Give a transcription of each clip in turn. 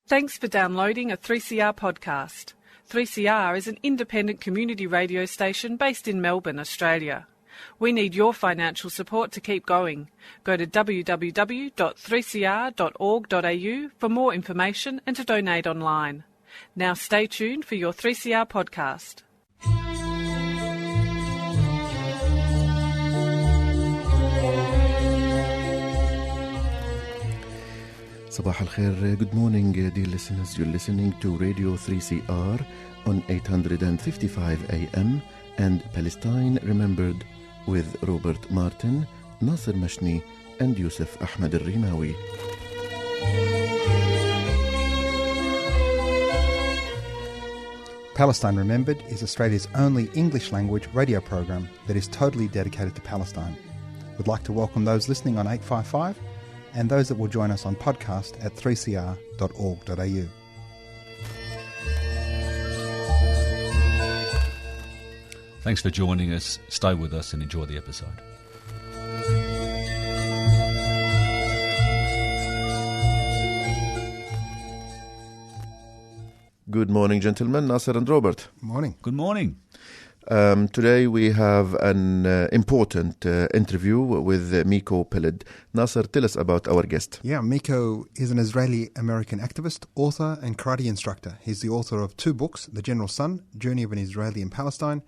Thanks for downloading a 3CR podcast. 3CR is an independent community radio station based in Melbourne, Australia. We need your financial support to keep going. Go to www.3cr.org.au for more information and to donate online. Now stay tuned for your 3CR podcast. Sabah al-Khair, good morning dear listeners. You're listening to Radio 3CR on 855 AM and Palestine Remembered with Robert Martin, Nasser Mashni and Yusuf Ahmed al-Rimawi. Palestine Remembered is Australia's only English-language radio program that is totally dedicated to Palestine. We'd like to welcome those listening on 855 and those that will join us on podcast at 3cr.org.au. Thanks for joining us. Stay with us and enjoy the episode. Good morning, gentlemen. Nasser and Robert. Morning. Good morning. Today we have an important interview with Miko Peled. Nasser, tell us about our guest. Yeah, Miko is an Israeli-American activist, author and karate instructor. He's the author of two books, The General Son, Journey of an Israeli in Palestine,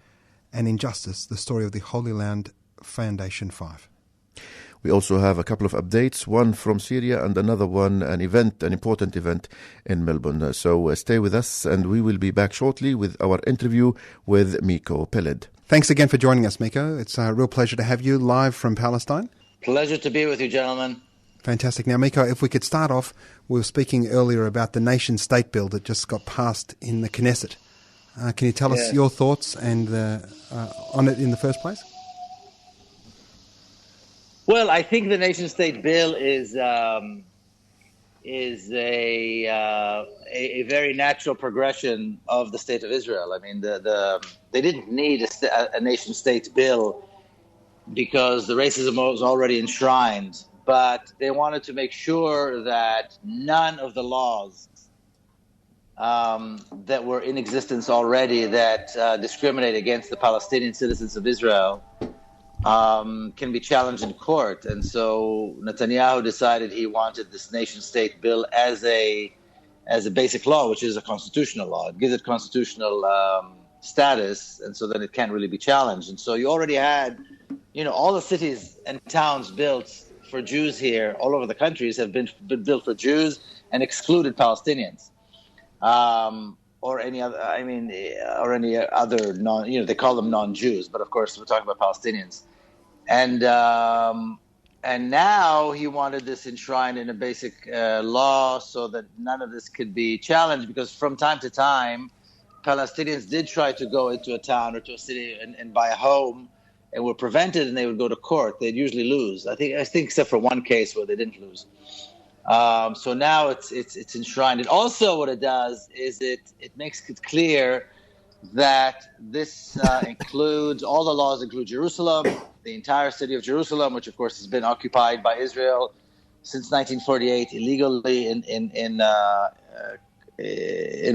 and Injustice, the story of the Holy Land Foundation 5. We also have a couple of updates, one from Syria and another one, an important event in Melbourne. So stay with us and we will be back shortly with our interview with Miko Peled. Thanks again for joining us, Miko. It's a real pleasure to have you live from Palestine. Pleasure to be with you, gentlemen. Fantastic. Now, Miko, if we could start off, we were speaking earlier about the nation-state bill that just got passed in the Knesset. Can you tell us your thoughts and on it in the first place? Well, I think the nation-state bill is a very natural progression of the state of Israel. I mean, they didn't need a nation-state bill because the racism was already enshrined, but they wanted to make sure that none of the laws that were in existence already that discriminate against the Palestinian citizens of Israel can be challenged in court. And so Netanyahu decided he wanted this nation-state bill as a basic law, which is a constitutional law. It gives it constitutional status, and so then it can't really be challenged. And so you already had, all the cities and towns built for Jews here all over the countries have been built for Jews and excluded Palestinians. Or any other non, they call them non-Jews, but of course we're talking about Palestinians. And now he wanted this enshrined in a basic law so that none of this could be challenged, because from time to time, Palestinians did try to go into a town or to a city and buy a home and were prevented, and they would go to court. They'd usually lose. I think except for one case where they didn't lose. So now it's enshrined. And also what it does is it makes it clear that this includes, all the laws include Jerusalem, the entire city of Jerusalem, which of course has been occupied by Israel since 1948 illegally in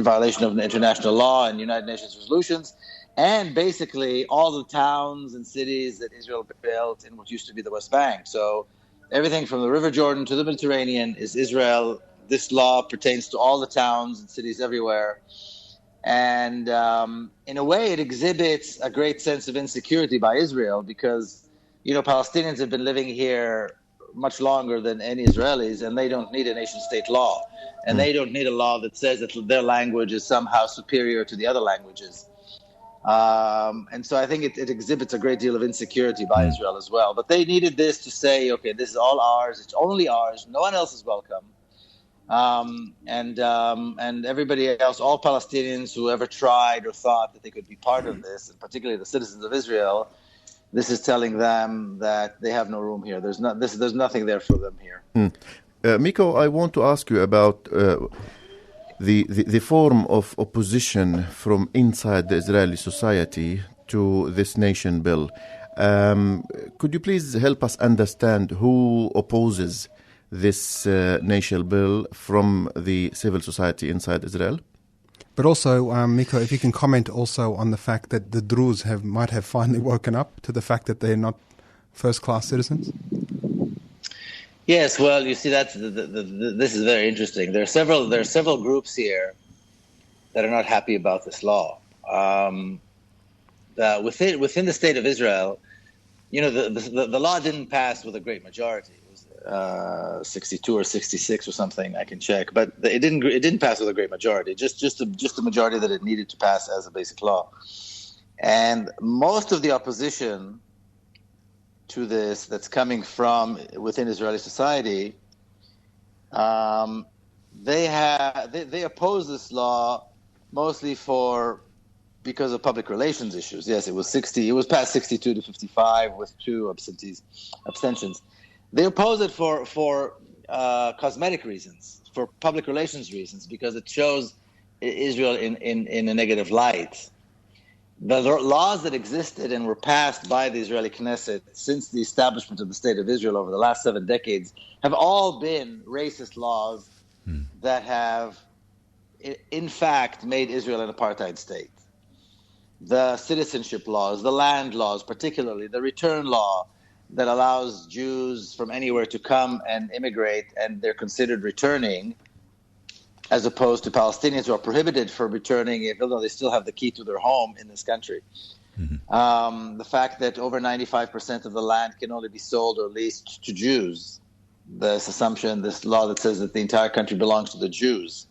violation of international law and United Nations resolutions, and basically all the towns and cities that Israel built in what used to be the West Bank. So everything from the River Jordan to the Mediterranean is Israel. This law pertains to all the towns and cities everywhere. And in a way, it exhibits a great sense of insecurity by Israel because, Palestinians have been living here much longer than any Israelis, and they don't need a nation-state law. And they don't need a law that says that their language is somehow superior to the other languages. And so I think it exhibits a great deal of insecurity by Israel as well. But they needed this to say, okay, this is all ours. It's only ours. No one else is welcome. And everybody else, all Palestinians who ever tried or thought that they could be part of this, and particularly the citizens of Israel, this is telling them that they have no room here. There's nothing there for them here. Miko, I want to ask you about the form of opposition from inside the Israeli society to this nation bill. Could you please help us understand who opposes this nation bill from the civil society inside Israel. But also, Miko, if you can comment also on the fact that the Druze might have finally woken up to the fact that they're not first-class citizens. Yes, well, you see, this is very interesting. There are several groups here that are not happy about this law. Within the state of Israel, the law didn't pass with a great majority. It was 62 or 66 or something. I can check, but it didn't pass with a great majority. Just the majority that it needed to pass as a basic law. And most of the opposition to this that's coming from within Israeli society, they oppose this law mostly because of public relations issues. Yes, it was passed 62 to 55 with 2 abstentions. They oppose it for cosmetic reasons, for public relations reasons, because it shows Israel in a negative light. The laws that existed and were passed by the Israeli Knesset since the establishment of the State of Israel over the last 7 decades have all been racist laws that have, in fact, made Israel an apartheid state. The citizenship laws, the land laws, particularly the return law that allows Jews from anywhere to come and immigrate, and they're considered returning, as opposed to Palestinians who are prohibited from returning, even though they still have the key to their home in this country. Mm-hmm. The fact that over 95% of the land can only be sold or leased to Jews. This law that says that the entire country belongs to the Jews.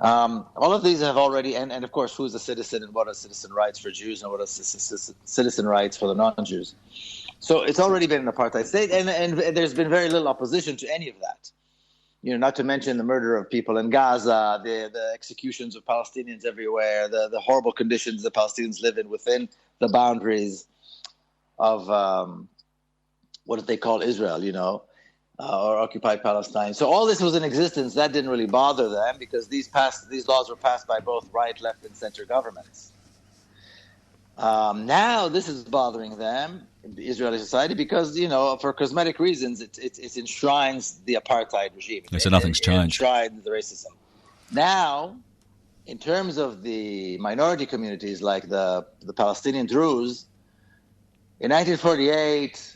All of these have already, and of course, who's a citizen and what are citizen rights for Jews and what are citizen rights for the non-Jews. So it's already been an apartheid state, and there's been very little opposition to any of that. Not to mention the murder of people in Gaza, the executions of Palestinians everywhere, the horrible conditions that Palestinians live in within the boundaries of what they call Israel, or occupied Palestine. So all this was in existence. That didn't really bother them because these laws were passed by both right, left, and center governments. Now this is bothering them, the Israeli society, because for cosmetic reasons, it enshrines the apartheid regime. So nothing's changed. It enshrines the racism. Now, in terms of the minority communities like the Palestinian Druze, in 1948.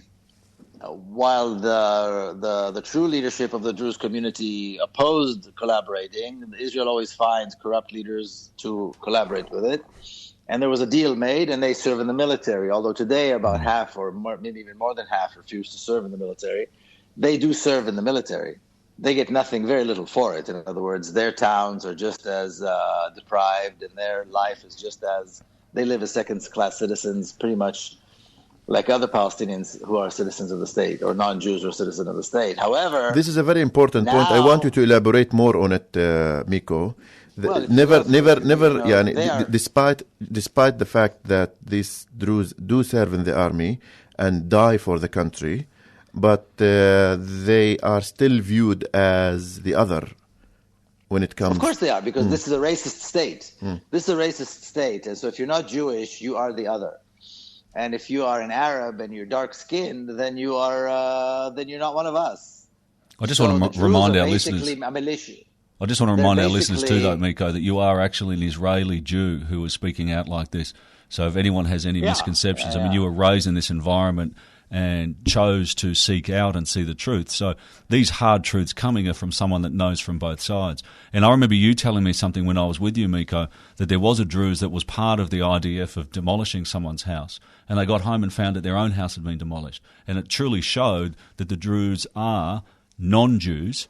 While the true leadership of the Druze community opposed collaborating, Israel always finds corrupt leaders to collaborate with it. And there was a deal made, and they serve in the military. Although today about half, or more, maybe even more than half, refuse to serve in the military. They do serve in the military. They get nothing, very little for it. In other words, their towns are just as deprived, and their life is just as they live as second-class citizens, pretty much like other Palestinians who are citizens of the state, or non-Jews who are citizens of the state. However, this is a very important point. I want you to elaborate more on it, Miko. Despite the fact that these Druze do serve in the army and die for the country, but they are still viewed as the other when it comes. Of course they are, because this is a racist state. This is a racist state, and so if you're not Jewish, you are the other. And if you are an Arab and you're dark-skinned, then you're not one of us. I just want to remind our listeners. A militia. I just want to remind our listeners too, though, Miko, that you are actually an Israeli Jew who is speaking out like this. So if anyone has any misconceptions, I mean, you were raised in this environment and chose to seek out and see the truth. So these hard truths coming are from someone that knows from both sides. And I remember you telling me something when I was with you, Miko, that there was a Druze that was part of the IDF of demolishing someone's house. And they got home and found that their own house had been demolished. And it truly showed that the Druze are non-Jews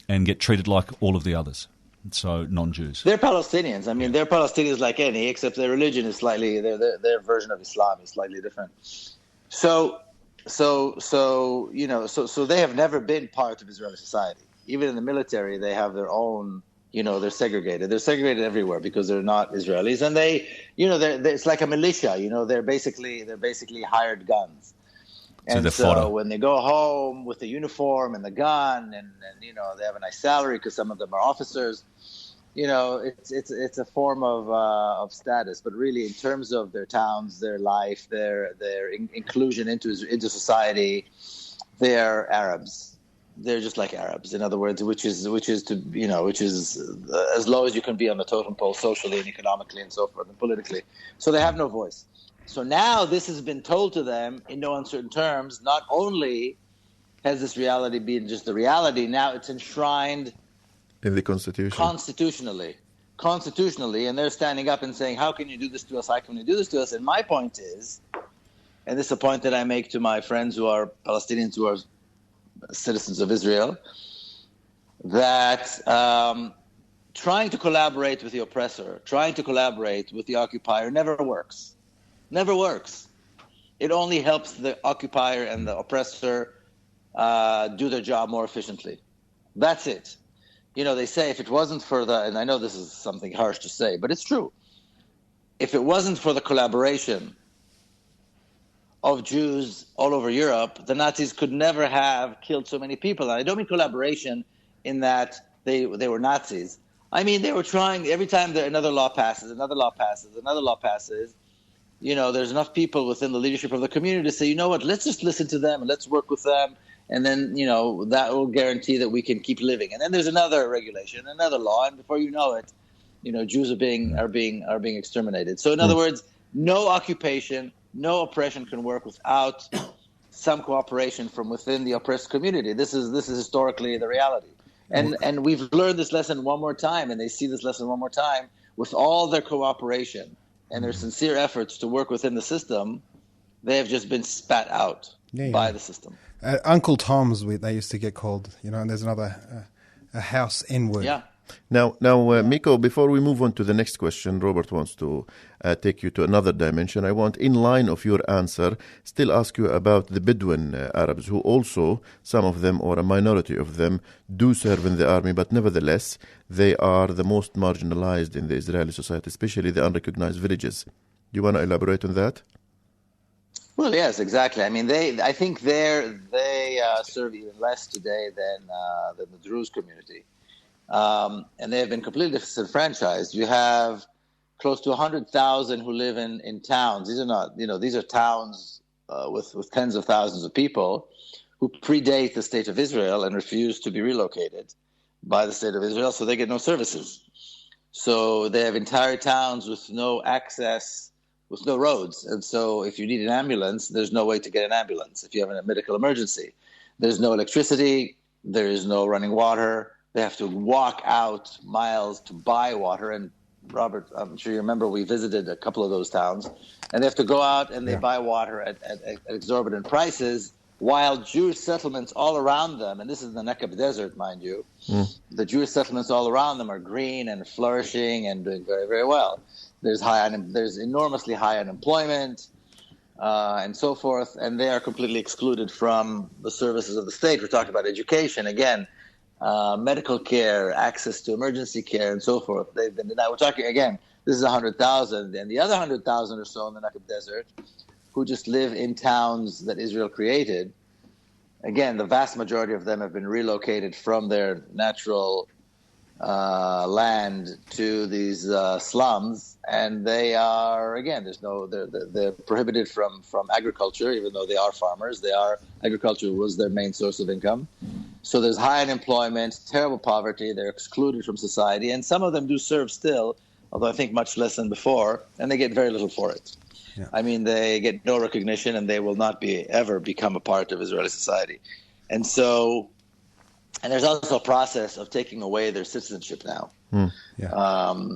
and get treated like all of the others. So non-Jews. They're Palestinians. I mean, they're Palestinians like any, except their religion is slightly, their version of Islam is slightly different. So they have never been part of Israeli society. Even in the military, they have their own, they're segregated. They're segregated everywhere because they're not Israelis. And it's like a militia, they're basically hired guns. And so when they go home with the uniform and the gun and they have a nice salary because some of them are officers, it's a form of status. But really, in terms of their towns, their life, their inclusion into society, they're Arabs. they're just like Arabs. In other words, which is as low as you can be on the totem pole socially and economically and so forth and politically. So they have no voice. So now this has been told to them in no uncertain terms. Not only has this reality been just the reality, now it's enshrined in the Constitution. Constitutionally, and they're standing up and saying, how can you do this to us? How can you do this to us? And my point is, and this is a point that I make to my friends who are Palestinians who are citizens of Israel, that trying to collaborate with the oppressor, trying to collaborate with the occupier never works. Never works. It only helps the occupier and the oppressor do their job more efficiently. That's it. They say if it wasn't for and I know this is something harsh to say, but it's true. If it wasn't for the collaboration of Jews all over Europe, the Nazis could never have killed so many people. And I don't mean collaboration in that they were Nazis. I mean, they were trying, every time another law passes, there's enough people within the leadership of the community to say, you know what, let's just listen to them and let's work with them. And then, that will guarantee that we can keep living. And then there's another regulation, another law, and before you know it, Jews are being exterminated. So in other words, no occupation, no oppression can work without some cooperation from within the oppressed community. This is historically the reality. And we've learned this lesson one more time, and they see this lesson one more time with all their cooperation and their sincere efforts to work within the system. They have just been spat out by the system. Uncle Tom's, they used to get called, and there's another a house N-word. Yeah. Now, Miko, before we move on to the next question, Robert wants to take you to another dimension. I want, in line of your answer, still ask you about the Bedouin Arabs, who also, some of them or a minority of them, do serve in the army, but nevertheless, they are the most marginalized in the Israeli society, especially the unrecognized villages. Do you want to elaborate on that? Well, yes, exactly. I mean, I think they serve even less today than the Druze community. And they have been completely disenfranchised. You have close to 100,000 who live in towns. These are not, these are towns with tens of thousands of people who predate the state of Israel and refuse to be relocated by the state of Israel, so they get no services. So they have entire towns with no access, with no roads. And so if you need an ambulance, there's no way to get an ambulance. If you have a medical emergency, there's no electricity, there is no running water. They have to walk out miles to buy water. And Robert, I'm sure you remember, we visited a couple of those towns, and they have to go out and they buy water at exorbitant prices, while Jewish settlements all around them, and this is the Negev Desert, mind you, the Jewish settlements all around them are green and flourishing and doing very, very well. There's enormously high unemployment and so forth, and they are completely excluded from the services of the state. We're talking about education, again, medical care, access to emergency care, and so forth. They've been denied. We're talking, again, this is 100,000, and the other 100,000 or so in the Negev Desert who just live in towns that Israel created. Again, the vast majority of them have been relocated from their natural land to these slums, and they are, again, they're prohibited from agriculture, even though they are farmers. Agriculture was their main source of income. So there's high unemployment, terrible poverty. They're excluded from society, and some of them do serve still, although I think much less than before, and they get very little for it. Yeah. I mean, they get no recognition, and they will not ever become a part of Israeli society. And there's also a process of taking away their citizenship now.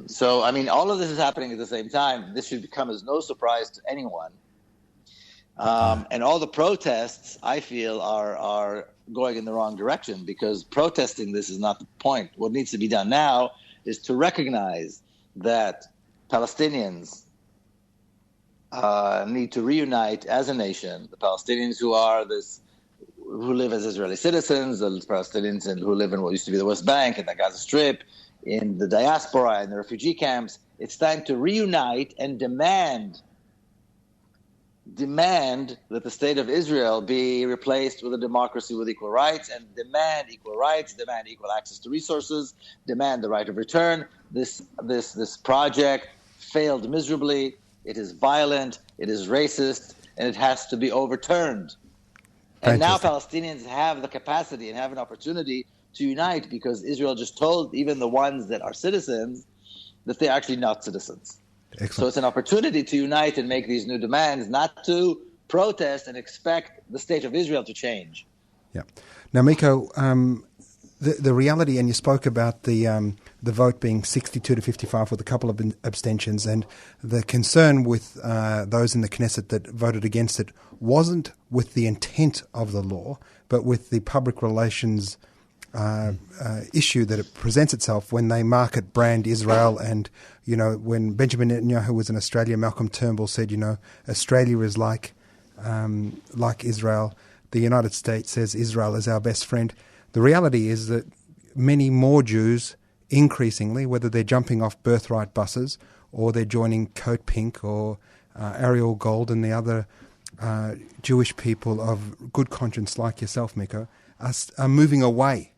So, I mean, all of this is happening at the same time. This should come as no surprise to anyone. And all the protests, I feel, are going in the wrong direction, because protesting this is not the point. What needs to be done now is to recognize that Palestinians need to reunite as a nation. The Palestinians who live as Israeli citizens, the Palestinians who live in what used to be the West Bank and the Gaza Strip, in the diaspora and the refugee camps. It's time to reunite and demand that the state of Israel be replaced with a democracy with equal rights, and demand equal rights, demand equal access to resources, demand the right of return. This project failed miserably. It is violent, it is racist, and it has to be overturned. And now Palestinians have the capacity and have an opportunity to unite because Israel just told even the ones that are citizens that they're actually not citizens. Excellent. So it's an opportunity to unite and make these new demands, not to protest and expect the state of Israel to change. Yeah. Now, Miko, the reality, and you spoke about the vote being 62 to 55 with a couple of abstentions, and the concern with those in the Knesset that voted against it wasn't with the intent of the law, but with the public relations issue that it presents itself when they market brand Israel. And, you know, when Benjamin Netanyahu was in Australia, Malcolm Turnbull said, you know, Australia is like Israel. The United States says Israel is our best friend. The reality is that many more Jews, increasingly, whether they're jumping off birthright buses or they're joining Coat Pink or Ariel Gold and the other Jewish people of good conscience like yourself, Miko, are moving away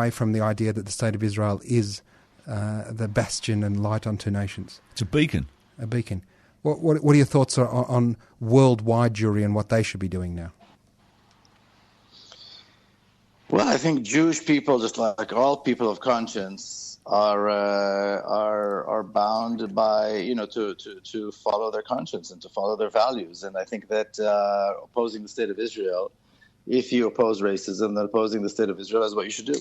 from the idea that the State of Israel is the bastion and light unto nations. It's a beacon. A beacon. What are your thoughts on worldwide Jewry and what they should be doing now? Well, I think Jewish people, just like all people of conscience, are bound by, you know, to follow their conscience and to follow their values. And I think that opposing the State of Israel, if you oppose racism, then opposing the State of Israel is what you should do.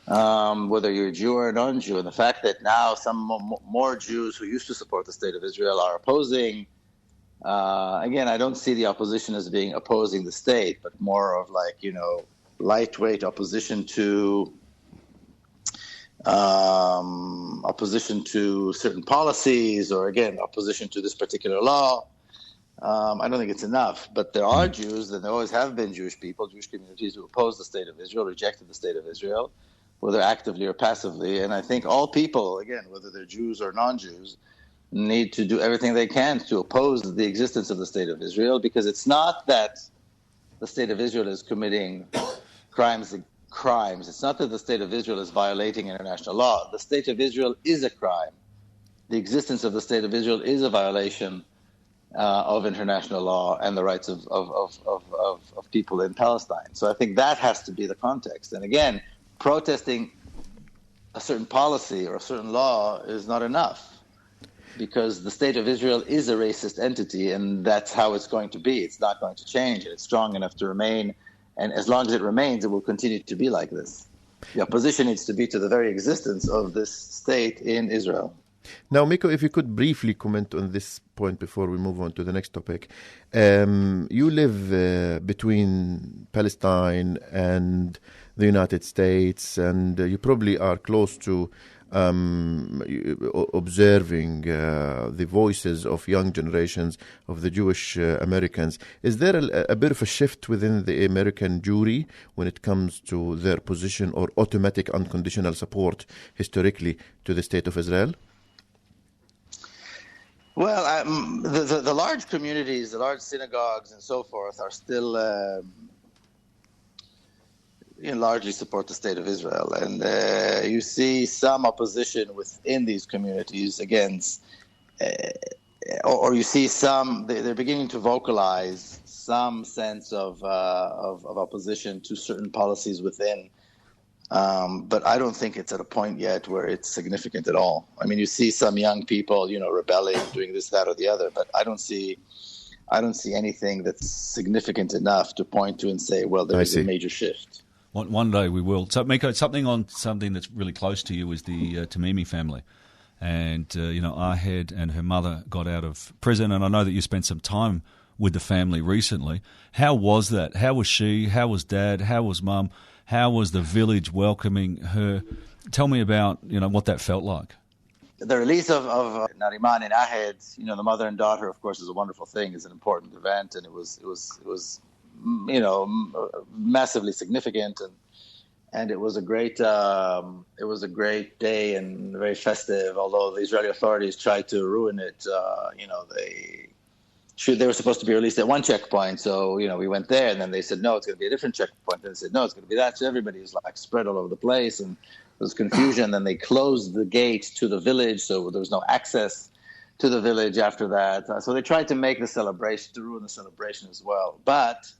Whether you're a Jew or a non-Jew. And the fact that now some more Jews who used to support the State of Israel are opposing, again, I don't see the opposition as being opposing the state, but more of like, you know, lightweight opposition to certain policies, or again, opposition to this particular law. I don't think it's enough, but there are Jews, and there always have been Jewish people, Jewish communities who oppose the State of Israel, rejected the State of Israel, whether actively or passively. And I think all people, again, whether they're Jews or non-Jews, need to do everything they can to oppose the existence of the State of Israel, because it's not that the State of Israel is committing crimes. It's not that the State of Israel is violating international law. The State of Israel is a crime. The existence of the State of Israel is a violation of international law and the rights of people in Palestine. So I think that has to be the context. And again, protesting a certain policy or a certain law is not enough, because the State of Israel is a racist entity, and that's how it's going to be. It's not going to change, and it's strong enough to remain. And as long as it remains, it will continue to be like this. The opposition needs to be to the very existence of this state in Israel. Now, Miko, if you could briefly comment on this point before we move on to the next topic. You live between Palestine and the United States, and you probably are close to observing the voices of young generations of the Jewish Americans. Is there a bit of a shift within the American Jewry when it comes to their position or automatic unconditional support historically to the State of Israel? Well, the large communities, the large synagogues and so forth are still largely support the State of Israel. And you see some opposition within these communities against, or you see some, they're beginning to vocalize some sense of opposition to certain policies within. But I don't think it's at a point yet where it's significant at all. I mean, you see some young people, rebelling, doing this, that, or the other, but I don't see anything that's significant enough to point to and say, well, there is a major shift. One day we will. So, Miko, something that's really close to you is the Tamimi family. And, Ahed and her mother got out of prison, and I know that you spent some time with the family recently. How was that? How was she? How was Dad? How was Mum? How was the village welcoming her? Tell me about, what that felt like. The release of Nariman and Ahed, the mother and daughter, of course, is a wonderful thing. It's an important event, and it was massively significant, and it was a great day and very festive. Although the Israeli authorities tried to ruin it, they were supposed to be released at one checkpoint. So we went there, and then they said no, it's going to be a different checkpoint. And they said no, it's going to be that. So everybody was like spread all over the place, and there was confusion. Then they closed the gate to the village, so there was no access to the village after that. So they tried to make the celebration, to ruin the celebration as well. But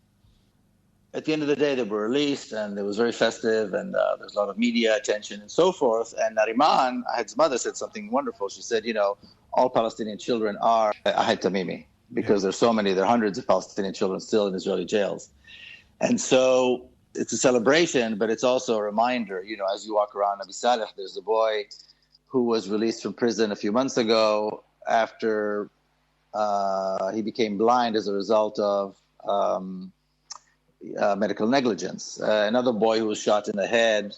at the end of the day, they were released, and it was very festive, and there was a lot of media attention and so forth. And Nariman, Ahed's mother, said something wonderful. She said, all Palestinian children are Ahed Tamimi, because there's so many, there are hundreds of Palestinian children still in Israeli jails. And so it's a celebration, but it's also a reminder, as you walk around Nabi Saleh, there's a boy who was released from prison a few months ago after he became blind as a result of medical negligence. Another boy who was shot in the head,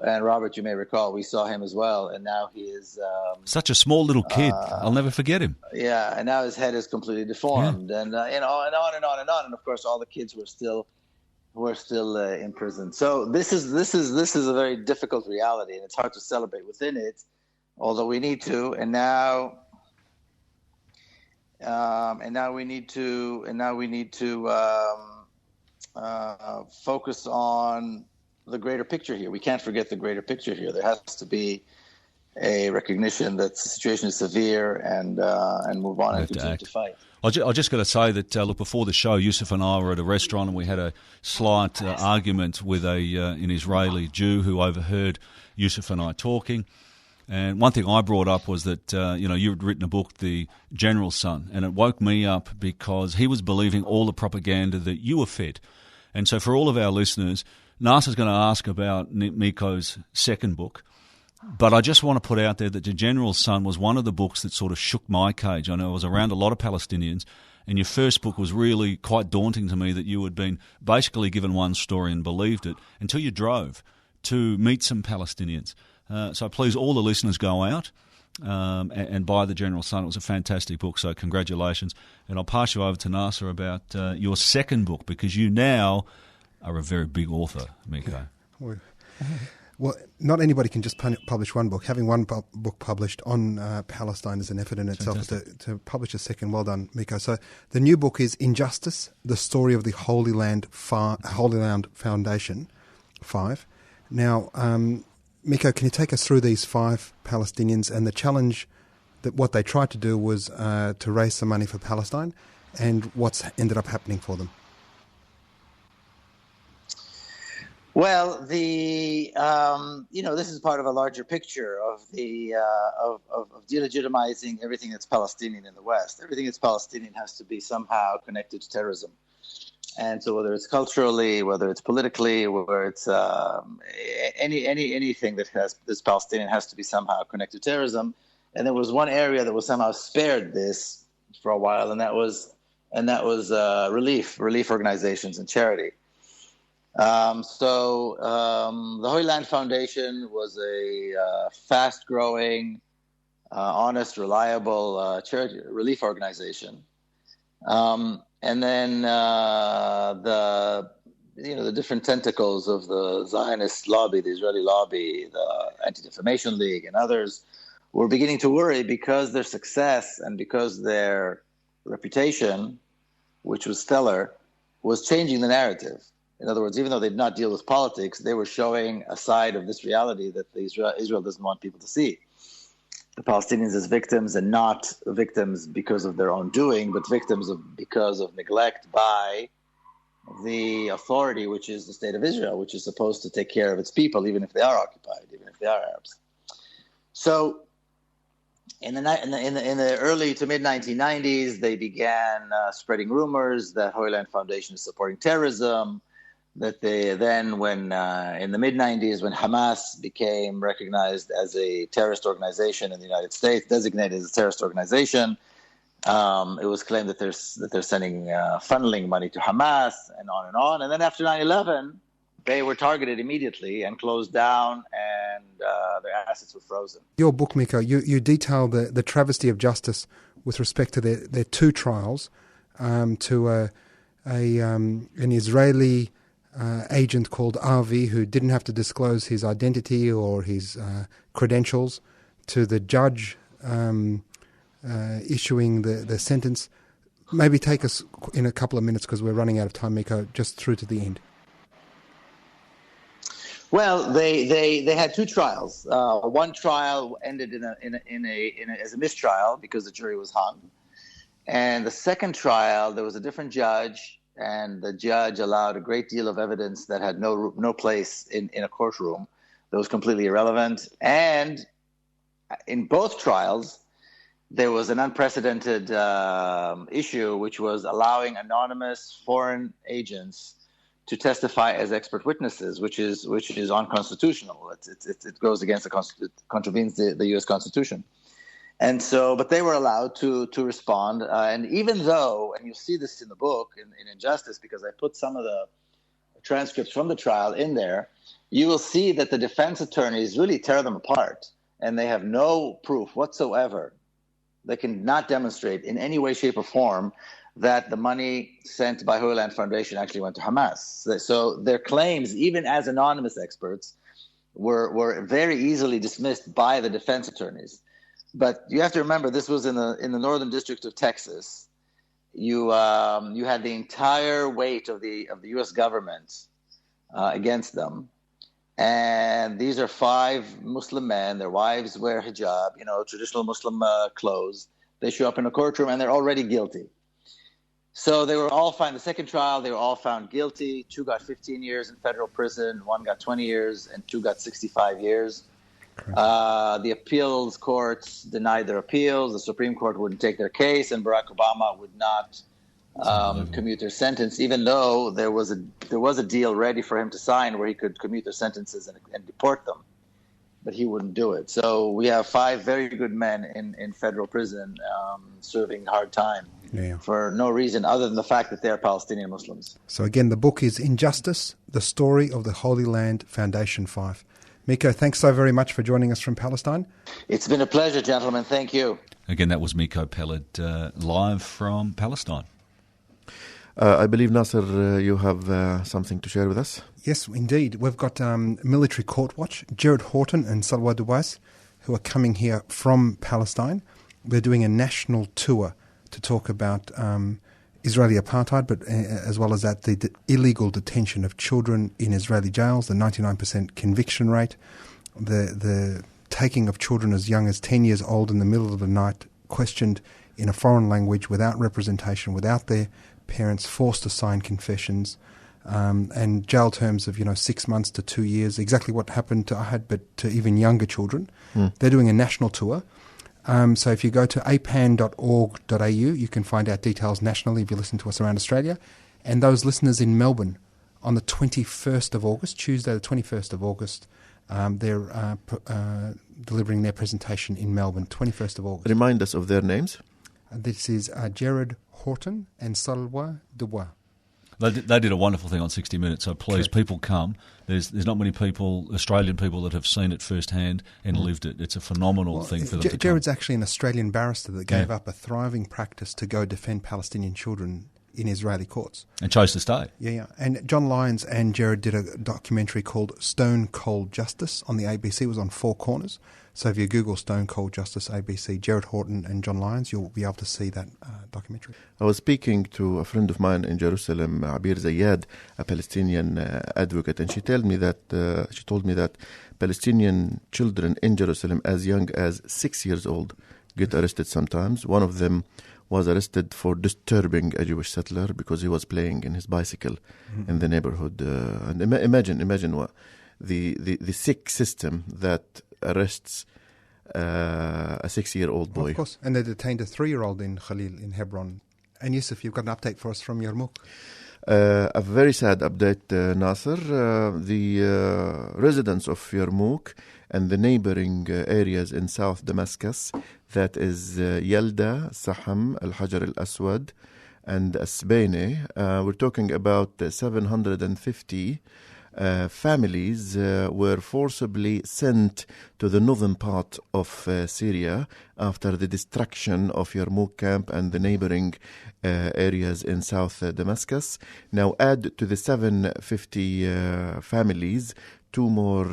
and Robert, you may recall, we saw him as well, and now he is... such a small little kid. I'll never forget him. Yeah, and now his head is completely deformed, and and on and on and on and on, and of course all the kids were still in prison. So this is a very difficult reality, and it's hard to celebrate within it, although we need to. And now we need to focus on the greater picture here. We can't forget the greater picture here. There has to be a recognition that the situation is severe, and move on and continue to fight. I just got to say that, look, before the show, Yusuf and I were at a restaurant, and we had a slight argument with an Israeli Jew who overheard Yusuf and I talking. And one thing I brought up was that, you had written a book, The General's Son, and it woke me up because he was believing all the propaganda that you were fed. And so for all of our listeners, Nasser's going to ask about Miko's second book. But I just want to put out there that The General's Son was one of the books that sort of shook my cage. I know I was around a lot of Palestinians, and your first book was really quite daunting to me, that you had been basically given one story and believed it until you drove to meet some Palestinians. So please, all the listeners, go out and buy The General's Son. It was a fantastic book, so congratulations. And I'll pass you over to Nasser about your second book, because you now are a very big author, Miko. Well, not anybody can just publish one book. Having one book published on Palestine is an effort in itself. To publish a second, well done, Miko. So the new book is Injustice, the Story of the Holy Land Foundation, 5. Now, Miko, can you take us through these 5 Palestinians and the challenge that what they tried to do was to raise some money for Palestine, and what's ended up happening for them? Well, this is part of a larger picture of of delegitimizing everything that's Palestinian in the West. Everything that's Palestinian has to be somehow connected to terrorism, and so whether it's culturally, whether it's politically, whether it's anything that's Palestinian has to be somehow connected to terrorism. And there was one area that was somehow spared this for a while, and that was relief organizations and charity. So the Holy Land Foundation was a fast-growing, honest, reliable charity relief organization, and then the different tentacles of the Zionist lobby, the Israeli lobby, the Anti-Defamation League, and others were beginning to worry because their success and because their reputation, which was stellar, was changing the narrative. In other words, even though they did not deal with politics, they were showing a side of this reality that Israel doesn't want people to see. The Palestinians as victims, and not victims because of their own doing, but victims because of neglect by the authority, which is the state of Israel, which is supposed to take care of its people, even if they are occupied, even if they are Arabs. So in the early to mid-1990s, they began spreading rumors that Holy Land Foundation is supporting terrorism, that they then, when in the mid-90s, when Hamas became recognized as a terrorist organization in the United States, designated as a terrorist organization, it was claimed that they're sending funneling money to Hamas, and on and on. And then after 9/11, they were targeted immediately and closed down, and their assets were frozen. Your book, Miko, you detail the travesty of justice with respect to their 2 trials to an Israeli agent called Avi, who didn't have to disclose his identity or his credentials, to the judge issuing the sentence. Maybe take us in a couple of minutes, because we're running out of time, Miko, just through to the end. Well, they had two trials. One trial ended as a mistrial because the jury was hung, and the second trial there was a different judge, and the judge allowed a great deal of evidence that had no place in a courtroom. That was completely irrelevant. And in both trials, there was an unprecedented issue, which was allowing anonymous foreign agents to testify as expert witnesses, which is unconstitutional. It goes against it contravenes the U.S. Constitution. And so, but they were allowed to respond. And even though, and you'll see this in the book in Injustice, because I put some of the transcripts from the trial in there, you will see that the defense attorneys really tear them apart, and they have no proof whatsoever. They can not demonstrate in any way, shape, or form that the money sent by Holy Land Foundation actually went to Hamas. So their claims, even as anonymous experts, were very easily dismissed by the defense attorneys. But you have to remember, this was in the Northern District of Texas. You had the entire weight of the U.S. government against them. And these are 5 Muslim men. Their wives wear hijab, traditional Muslim clothes. They show up in a courtroom and they're already guilty. So they were all found, the second trial, they were all found guilty. 2 got 15 years in federal prison, 1 got 20 years, and 2 got 65 years. The appeals courts denied their appeals. The Supreme Court wouldn't take their case, and Barack Obama would not commute their sentence, even though there was a deal ready for him to sign where he could commute their sentences and deport them, but he wouldn't do it. So we have 5 very good men in federal prison serving hard time for no reason other than the fact that they're Palestinian Muslims. So again, the book is Injustice, the Story of the Holy Land Foundation 5. Miko, thanks so very much for joining us from Palestine. It's been a pleasure, gentlemen. Thank you. Again, that was Miko Peled live from Palestine. I believe, Nasser, you have something to share with us? Yes, indeed. We've got Military Court Watch, Jared Horton and Salwa Duwais, who are coming here from Palestine. They're doing a national tour to talk about Israeli apartheid, but as well as that, the illegal detention of children in Israeli jails, the 99% conviction rate, the taking of children as young as 10 years old in the middle of the night, questioned in a foreign language without representation, without their parents, forced to sign confessions, and jail terms of 6 months to 2 years, exactly what happened to Ahad, but to even younger children. They're doing a national tour. So if you go to apan.org.au, you can find out details nationally if you listen to us around Australia. And those listeners in Melbourne, on the 21st of August, Tuesday the 21st of August, they're delivering their presentation in Melbourne, 21st of August. Remind us of their names. This is Jared Horton and Salwa Duwais. They did a wonderful thing on 60 Minutes, so please, people come. There's not many people, Australian people, that have seen it firsthand and lived it. It's a phenomenal thing for them to come. Jared's actually an Australian barrister that gave up a thriving practice to go defend Palestinian children in Israeli courts. And chose to stay. Yeah. And John Lyons and Jared did a documentary called Stone Cold Justice on the ABC. It was on 4 Corners. So if you Google Stone Cold Justice ABC, Jared Horton and John Lyons, you'll be able to see that documentary. I was speaking to a friend of mine in Jerusalem, Abir Zayed, a Palestinian advocate, and she told me that Palestinian children in Jerusalem as young as 6 years old get arrested sometimes. One of them was arrested for disturbing a Jewish settler because he was playing in his bicycle in the neighborhood. And imagine what the sick system that arrests a 6-year-old boy. Of course, and they detained a 3-year-old in Khalil in Hebron. And Yusuf, you've got an update for us from Yarmouk. A very sad update, Nasser. The residents of Yarmouk and the neighboring areas in South Damascus, that is Yalda, Saham, Al-Hajar Al-Aswad, and Asbane. We're talking about 750 families were forcibly sent to the northern part of Syria after the destruction of Yarmouk camp and the neighboring areas in South Damascus. Now add to the 750 families two more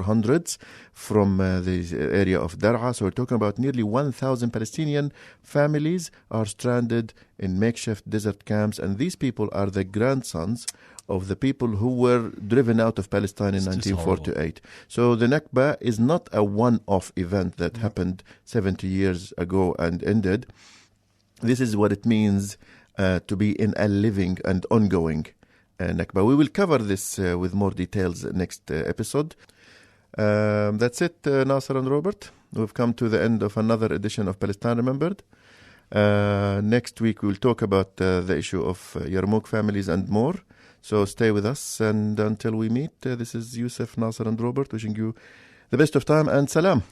hundreds from the area of Dar'a. So we're talking about nearly 1,000 Palestinian families are stranded in makeshift desert camps, and these people are the grandsons of the people who were driven out of Palestine in 1948. So the Nakba is not a one-off event that happened 70 years ago and ended. This is what it means to be in a living and ongoing Nakba. We will cover this with more details next episode. That's it, Nasser and Robert. We've come to the end of another edition of Palestine Remembered. Next week we'll talk about the issue of Yarmouk families and more. So stay with us, and until we meet, this is Yusuf, Nasser and Robert wishing you the best of time, and salam.